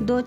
2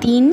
3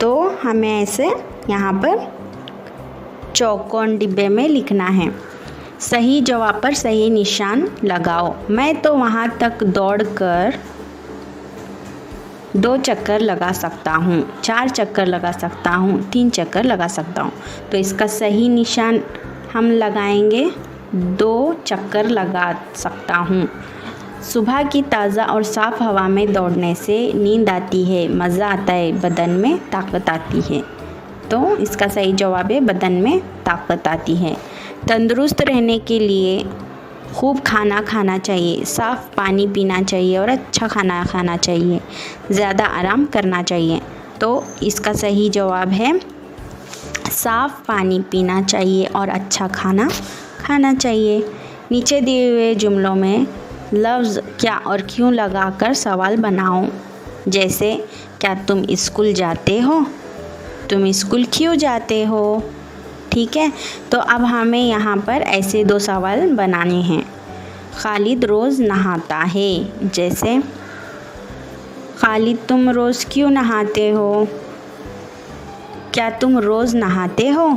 तो हमें ऐसे यहाँ पर चौकोन डिब्बे में लिखना है। सही जवाब पर सही निशान लगाओ। मैं तो वहाँ तक दौड़कर 2 चक्कर लगा सकता हूँ, 4 चक्कर लगा सकता हूँ, 3 चक्कर लगा सकता हूँ। तो इसका सही निशान हम लगाएंगे 2 चक्कर लगा सकता हूँ। सुबह की ताज़ा और साफ़ हवा में दौड़ने से नींद आती है, मज़ा आता है, बदन में ताकत आती है। तो इसका सही जवाब है बदन में ताकत आती है। तंदुरुस्त रहने के लिए खूब खाना खाना चाहिए, साफ़ पानी पीना चाहिए और अच्छा खाना खाना चाहिए, ज़्यादा आराम करना चाहिए। तो इसका सही जवाब है साफ़ पानी पीना चाहिए और अच्छा खाना खाना चाहिए। नीचे दिए हुए जुमलों में लफ्ज़ क्या और क्यों लगाकर सवाल बनाओ। जैसे क्या तुम स्कूल जाते हो, तुम स्कूल क्यों जाते हो। ठीक है, तो अब हमें यहाँ पर ऐसे 2 सवाल बनाने हैं। खालिद रोज़ नहाता है, जैसे खालिद तुम रोज़ क्यों नहाते हो, क्या तुम रोज़ नहाते हो।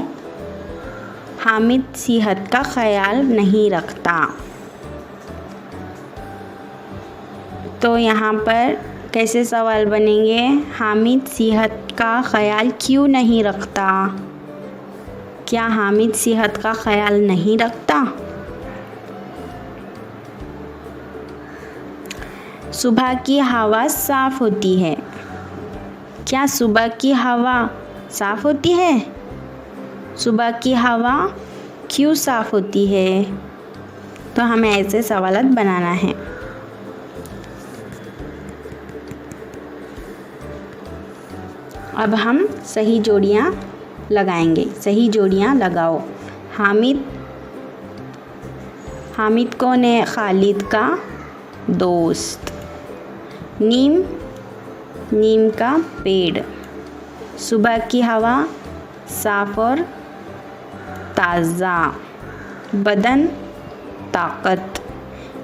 हामिद सेहत का ख्याल नहीं रखता। तो यहाँ पर कैसे सवाल बनेंगे। हामिद सेहत का ख्याल क्यों नहीं रखता, क्या हामिद सेहत का ख्याल नहीं रखता। सुबह की हवा साफ़ होती है, क्या सुबह की हवा साफ़ होती है। सुबह की हवा क्यों साफ़ होती है। तो हमें ऐसे सवाल बनाना है। अब हम सही जोड़ियाँ लगाएंगे। सही जोड़ियाँ लगाओ। हामिद कौन है, खालिद का दोस्त। नीम का पेड़। सुबह की हवा साफ़ और ताज़ा, बदन ताकत।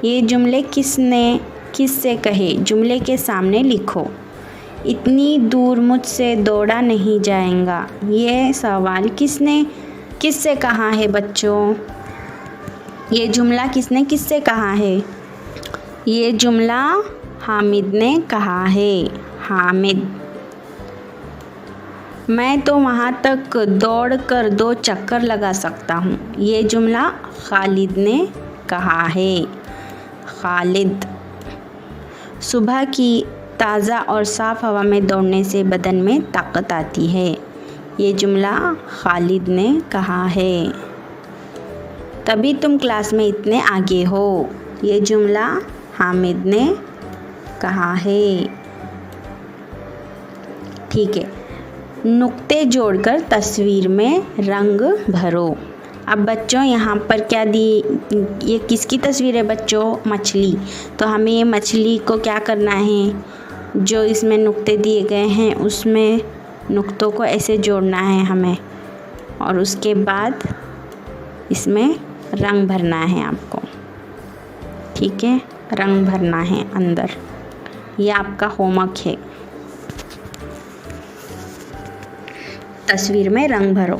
ये जुमले किससे कहे, जुमले के सामने लिखो। इतनी दूर मुझसे दौड़ा नहीं जाएगा, ये सवाल किससे कहा है बच्चों। ये जुमला किससे कहा है। ये जुमला हामिद ने कहा है। हामिद। मैं तो वहाँ तक दौड़कर 2 चक्कर लगा सकता हूँ, ये जुमला खालिद ने कहा है। खालिद। सुबह की ताज़ा और साफ़ हवा में दौड़ने से बदन में ताकत आती है, ये जुमला खालिद ने कहा है। तभी तुम क्लास में इतने आगे हो, ये जुमला हामिद ने कहा है। ठीक है, नुक्ते जोड़कर तस्वीर में रंग भरो। अब बच्चों यहाँ पर क्या दी, ये किसकी तस्वीर है बच्चों, मछली। तो हमें ये मछली को क्या करना है, जो इसमें नुक्ते दिए गए हैं उसमें नुक्तों को ऐसे जोड़ना है हमें, और उसके बाद इसमें रंग भरना है आपको। ठीक है, रंग भरना है अंदर, ये आपका होमवर्क है। तस्वीर में रंग भरो।